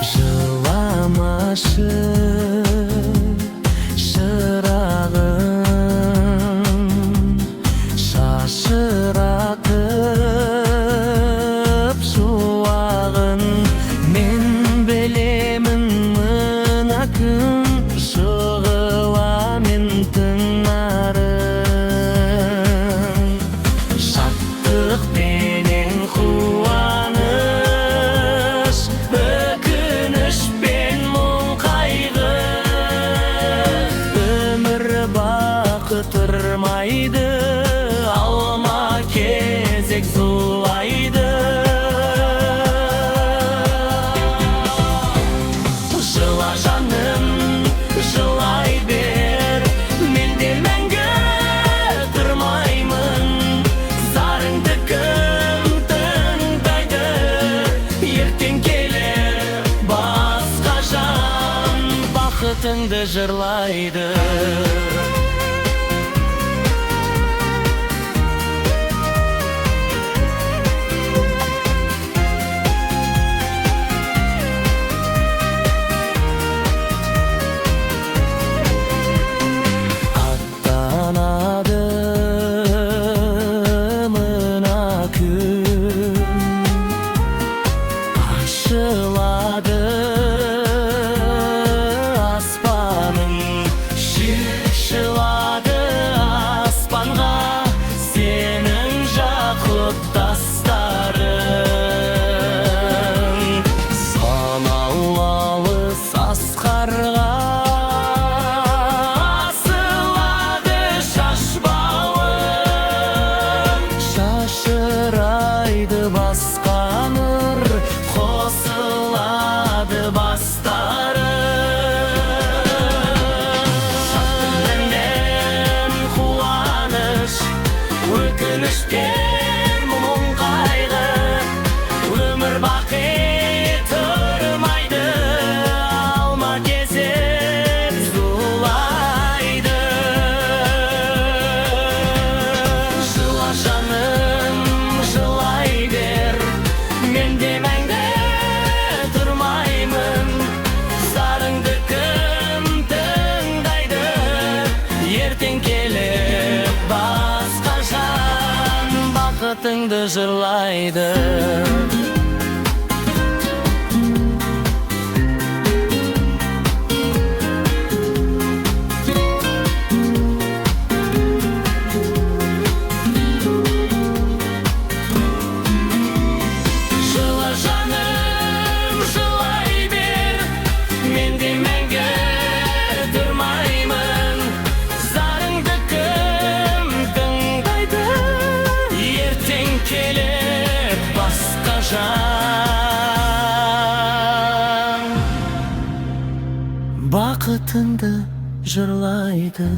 Жыламашы шырағым, шашыратып шуағын. Мен білемін мына күн шығыламын тыңнарын. Шаттық менен қуаныш, өкініш пен мұң қайғы. Өмір бақыт тұрмайды, алма кезек зулайды. Жыла жаным, жылай бер, мен де мәңгі тұрмаймын. Зарыңды кім тыңдайды, ертең келер басқа жан, бақытыңды жырлайды. Ашылады аспаның, шыршылады аспанға сенің жақұт тастарың. Санаулы алыс асқарға асылады шашбауың. Шашырайды басқа нұр, қосылады бастары. Шаттық қуаныш, өкініш пен мұң қайғы. Өмір бақи тұрмайды, алма кезек зулайды. Жыла жаным, жылай бер, мен де мәңгі тұрмаймын. Зарыңды кім тыңдайды, ертең келіп басқа жан, бақытыңды жырлайды. Жыла жаным, жылай бер, мен де мәңгі тұрмаймын. Зарыңды кім тыңдайды, ертең келіп басқа жан, бақытыңды жырлайды.